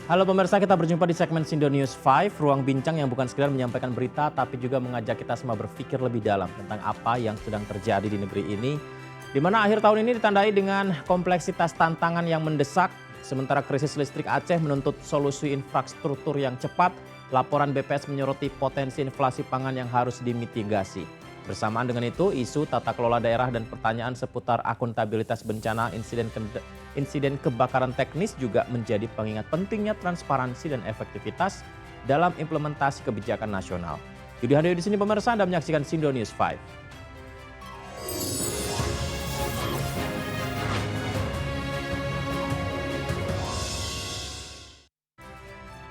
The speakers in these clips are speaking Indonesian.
Halo pemirsa, kita berjumpa di segmen Sindo News 5, ruang bincang yang bukan sekedar menyampaikan berita tapi juga mengajak kita semua berpikir lebih dalam tentang apa yang sedang terjadi di negeri ini. Di mana akhir tahun ini ditandai dengan kompleksitas tantangan yang mendesak, sementara krisis listrik Aceh menuntut solusi infrastruktur yang cepat, laporan BPS menyoroti potensi inflasi pangan yang harus dimitigasi. Bersamaan dengan itu, isu tata kelola daerah dan pertanyaan seputar akuntabilitas bencana insiden kebakaran teknis juga menjadi pengingat pentingnya transparansi dan efektivitas dalam implementasi kebijakan nasional. Yudi Handoyo di sini pemirsa, Anda menyaksikan Sindo News 5.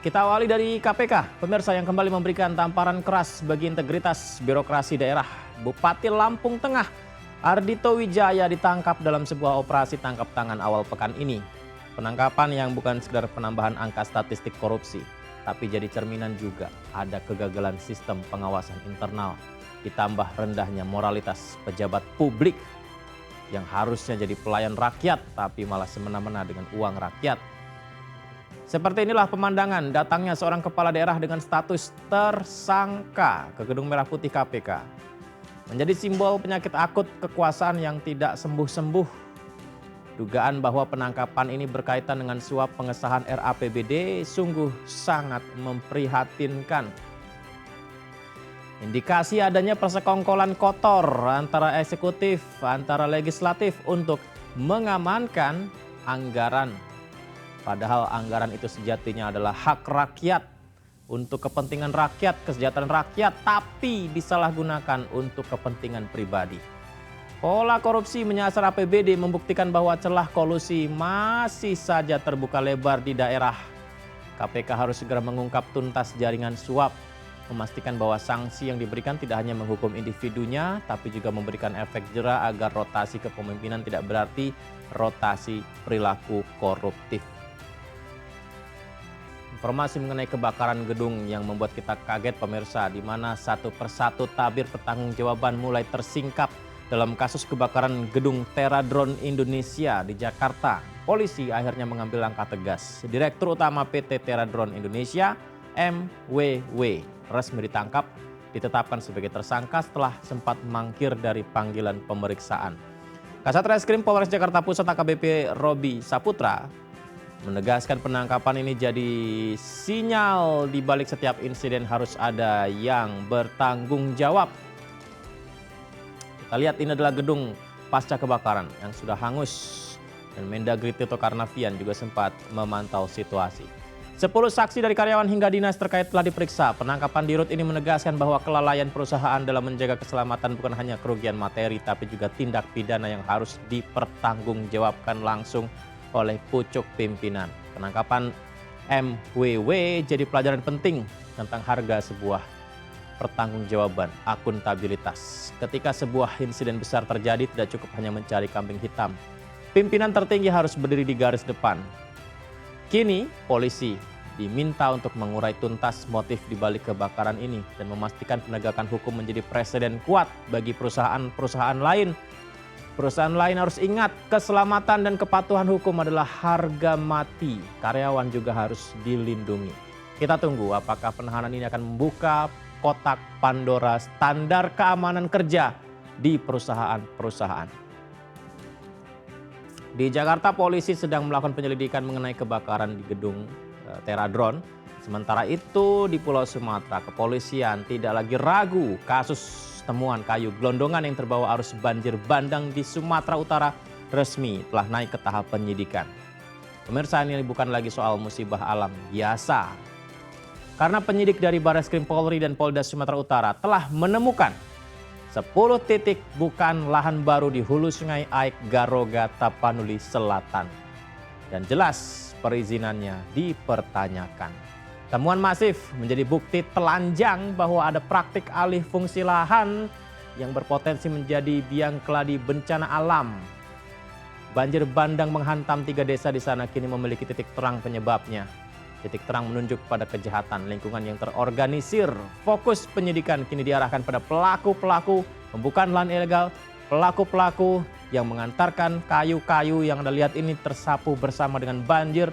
Kita awali dari KPK, pemirsa yang kembali memberikan tamparan keras bagi integritas birokrasi daerah. Bupati Lampung Tengah, Ardhito Wijaya ditangkap dalam sebuah operasi tangkap tangan awal pekan ini. Penangkapan yang bukan sekedar penambahan angka statistik korupsi, tapi jadi cerminan juga ada kegagalan sistem pengawasan internal, ditambah rendahnya moralitas pejabat publik yang harusnya jadi pelayan rakyat, tapi malah semena-mena dengan uang rakyat. Seperti inilah pemandangan datangnya seorang kepala daerah dengan status tersangka ke Gedung Merah Putih KPK. Menjadi simbol penyakit akut kekuasaan yang tidak sembuh-sembuh. Dugaan bahwa penangkapan ini berkaitan dengan suap pengesahan RAPBD sungguh sangat memprihatinkan. Indikasi adanya persekongkolan kotor antara eksekutif, antara legislatif untuk mengamankan anggaran. Padahal anggaran itu sejatinya adalah hak rakyat untuk kepentingan rakyat, kesejahteraan rakyat, tapi disalahgunakan untuk kepentingan pribadi. Pola korupsi menyasar APBD membuktikan bahwa celah kolusi masih saja terbuka lebar di daerah. KPK harus segera mengungkap tuntas jaringan suap, memastikan bahwa sanksi yang diberikan tidak hanya menghukum individunya, tapi juga memberikan efek jera agar rotasi kepemimpinan tidak berarti rotasi perilaku koruptif. Informasi mengenai kebakaran gedung yang membuat kita kaget pemirsa, di mana satu persatu tabir pertanggungjawaban mulai tersingkap dalam kasus kebakaran gedung Teradron Indonesia di Jakarta. Polisi akhirnya mengambil langkah tegas. Direktur Utama PT Teradron Indonesia, MWW, resmi ditangkap, ditetapkan sebagai tersangka setelah sempat mangkir dari panggilan pemeriksaan. Kasat Reskrim Polres Jakarta Pusat AKBP Robi Saputra menegaskan penangkapan ini jadi sinyal di balik setiap insiden harus ada yang bertanggung jawab. Kita lihat ini adalah gedung pasca kebakaran yang sudah hangus dan Mendagri Tito Karnavian juga sempat memantau situasi. 10 saksi dari karyawan hingga dinas terkait telah diperiksa. Penangkapan di Rut ini menegaskan bahwa kelalaian perusahaan dalam menjaga keselamatan bukan hanya kerugian materi tapi juga tindak pidana yang harus dipertanggungjawabkan langsung oleh pucuk pimpinan. Penangkapan MWW jadi pelajaran penting tentang harga sebuah pertanggungjawaban, akuntabilitas. Ketika sebuah insiden besar terjadi tidak cukup hanya mencari kambing hitam. Pimpinan tertinggi harus berdiri di garis depan. Kini polisi diminta untuk mengurai tuntas motif di balik kebakaran ini dan memastikan penegakan hukum menjadi presiden kuat bagi perusahaan-perusahaan lain. Perusahaan lain harus ingat, keselamatan dan kepatuhan hukum adalah harga mati. Karyawan juga harus dilindungi. Kita tunggu apakah penahanan ini akan membuka kotak Pandora standar keamanan kerja di perusahaan-perusahaan. Di Jakarta, polisi sedang melakukan penyelidikan mengenai kebakaran di gedung Teradron. Sementara itu di Pulau Sumatera, kepolisian tidak lagi ragu kasus temuan kayu gelondongan yang terbawa arus banjir bandang di Sumatera Utara resmi telah naik ke tahap penyidikan. Pemirsa, ini bukan lagi soal musibah alam biasa. Karena penyidik dari Barreskrim Polri dan Polda Sumatera Utara telah menemukan 10 titik bukan lahan baru di hulu sungai Aik Garoga Tapanuli Selatan. Dan jelas perizinannya dipertanyakan. Temuan masif menjadi bukti telanjang bahwa ada praktik alih fungsi lahan yang berpotensi menjadi biang keladi bencana alam. Banjir bandang menghantam 3 desa di sana kini memiliki titik terang penyebabnya. Titik terang menunjuk pada kejahatan lingkungan yang terorganisir. Fokus penyidikan kini diarahkan pada pelaku-pelaku pembukaan lahan ilegal, pelaku-pelaku yang mengantarkan kayu-kayu yang Anda lihat ini tersapu bersama dengan banjir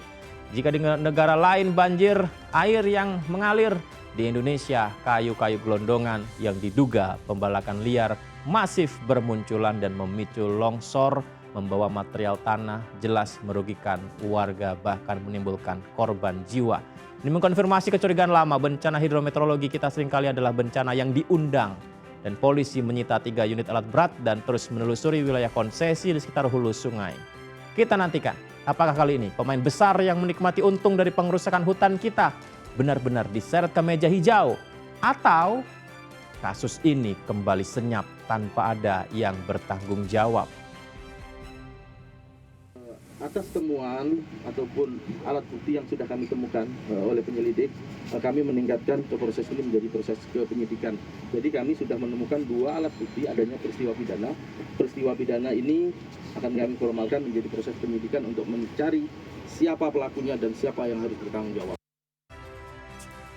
Jika di negara lain banjir air yang mengalir, di Indonesia kayu-kayu gelondongan yang diduga pembalakan liar masif bermunculan dan memicu longsor, membawa material tanah, jelas merugikan warga bahkan menimbulkan korban jiwa. Ini mengkonfirmasi kecurigaan lama, bencana hidrometeorologi kita seringkali adalah bencana yang diundang. Dan polisi menyita 3 unit alat berat dan terus menelusuri wilayah konsesi di sekitar hulu sungai. Kita nantikan, apakah kali ini pemain besar yang menikmati untung dari pengerusakan hutan kita benar-benar diseret ke meja hijau, atau kasus ini kembali senyap tanpa ada yang bertanggung jawab. Atas temuan ataupun alat bukti yang sudah kami temukan oleh penyelidik, kami meningkatkan proses ini menjadi proses kepenyidikan. Jadi kami sudah menemukan 2 alat bukti adanya peristiwa pidana. Peristiwa pidana ini akan kami formalkan menjadi proses penyidikan untuk mencari siapa pelakunya dan siapa yang harus bertanggung jawab.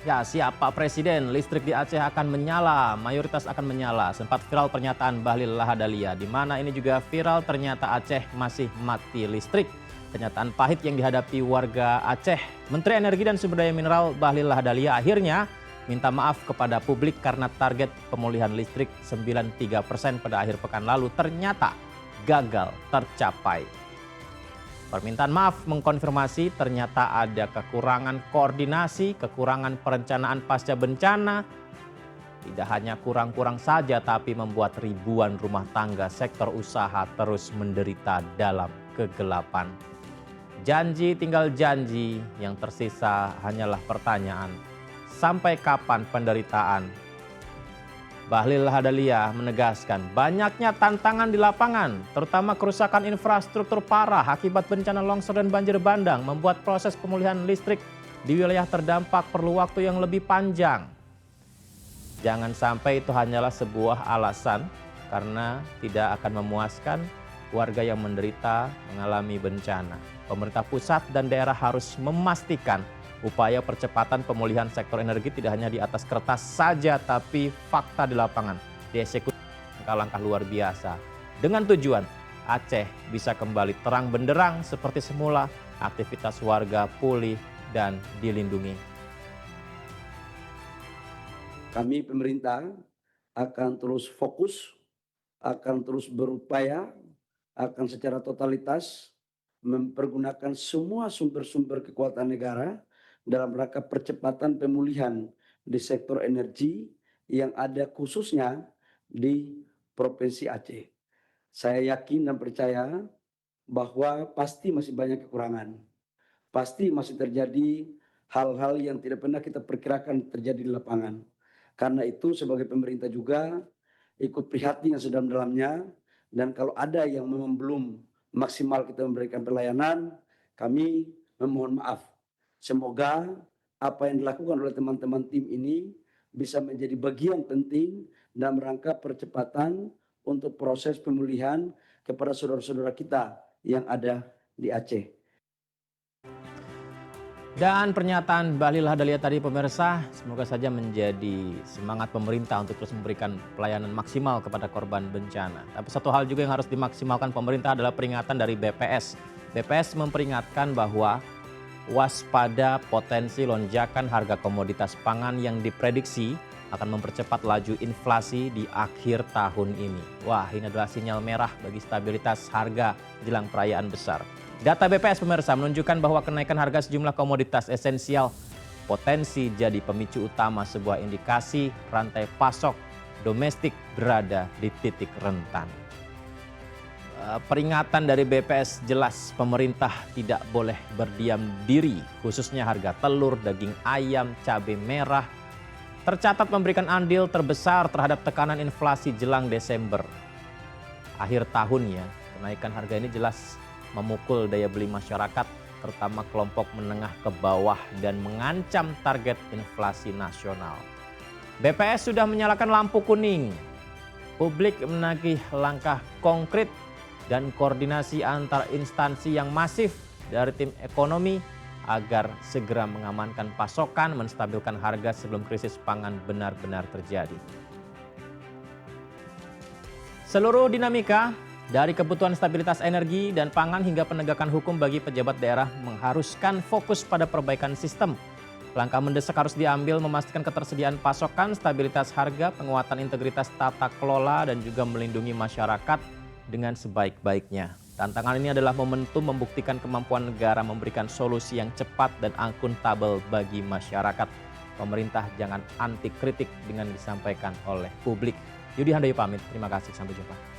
Ya, siapa presiden? Listrik di Aceh akan menyala, mayoritas akan menyala. Sempat viral pernyataan Bahlil Lahadalia, di mana ini juga viral ternyata Aceh masih mati listrik. Pernyataan pahit yang dihadapi warga Aceh. Menteri Energi dan Sumber Daya Mineral Bahlil Lahadalia akhirnya minta maaf kepada publik karena target pemulihan listrik 93% pada akhir pekan lalu ternyata gagal tercapai. Permintaan maaf mengkonfirmasi ternyata ada kekurangan koordinasi, kekurangan perencanaan pasca bencana. Tidak hanya kurang-kurang saja, tapi membuat ribuan rumah tangga sektor usaha terus menderita dalam kegelapan. Janji tinggal janji, yang tersisa hanyalah pertanyaan. Sampai kapan penderitaan? Bahlil Lahadalia menegaskan banyaknya tantangan di lapangan, terutama kerusakan infrastruktur parah akibat bencana longsor dan banjir bandang membuat proses pemulihan listrik di wilayah terdampak perlu waktu yang lebih panjang. Jangan sampai itu hanyalah sebuah alasan karena tidak akan memuaskan warga yang menderita mengalami bencana. Pemerintah pusat dan daerah harus memastikan upaya percepatan pemulihan sektor energi tidak hanya di atas kertas saja, tapi fakta di lapangan, dieksekusi langkah-langkah luar biasa. Dengan tujuan Aceh bisa kembali terang benderang seperti semula, aktivitas warga pulih dan dilindungi. Kami pemerintah akan terus fokus, akan terus berupaya, akan secara totalitas mempergunakan semua sumber-sumber kekuatan negara dalam rangka percepatan pemulihan di sektor energi yang ada khususnya di Provinsi Aceh. Saya yakin dan percaya bahwa pasti masih banyak kekurangan. Pasti masih terjadi hal-hal yang tidak pernah kita perkirakan terjadi di lapangan. Karena itu sebagai pemerintah juga ikut prihatin yang sedalam-dalamnya, dan kalau ada yang memang belum maksimal kita memberikan pelayanan, kami memohon maaf. Semoga apa yang dilakukan oleh teman-teman tim ini bisa menjadi bagian penting dalam rangka percepatan untuk proses pemulihan kepada saudara-saudara kita yang ada di Aceh. Dan pernyataan Bahlil Lahadalia tadi pemirsa, semoga saja menjadi semangat pemerintah untuk terus memberikan pelayanan maksimal kepada korban bencana. Tapi satu hal juga yang harus dimaksimalkan pemerintah adalah peringatan dari BPS. BPS memperingatkan bahwa waspada potensi lonjakan harga komoditas pangan yang diprediksi akan mempercepat laju inflasi di akhir tahun ini. Wah, ini adalah sinyal merah bagi stabilitas harga jelang perayaan besar. Data BPS pemirsa menunjukkan bahwa kenaikan harga sejumlah komoditas esensial potensi jadi pemicu utama sebuah indikasi rantai pasok domestik berada di titik rentan. Peringatan dari BPS jelas pemerintah tidak boleh berdiam diri, khususnya harga telur, daging ayam, cabai merah tercatat memberikan andil terbesar terhadap tekanan inflasi jelang Desember. Akhir tahunnya, kenaikan harga ini jelas memukul daya beli masyarakat, terutama kelompok menengah ke bawah dan mengancam target inflasi nasional. BPS sudah menyalakan lampu kuning. Publik menagih langkah konkret dan koordinasi antar instansi yang masif dari tim ekonomi agar segera mengamankan pasokan, menstabilkan harga sebelum krisis pangan benar-benar terjadi. Seluruh dinamika Dari kebutuhan stabilitas energi dan pangan hingga penegakan hukum bagi pejabat daerah mengharuskan fokus pada perbaikan sistem. Langkah mendesak harus diambil memastikan ketersediaan pasokan, stabilitas harga, penguatan integritas tata kelola, dan juga melindungi masyarakat dengan sebaik-baiknya. Tantangan ini adalah momentum membuktikan kemampuan negara memberikan solusi yang cepat dan akuntabel bagi masyarakat. Pemerintah jangan anti kritik dengan disampaikan oleh publik. Yudi Handoyo pamit, terima kasih, sampai jumpa.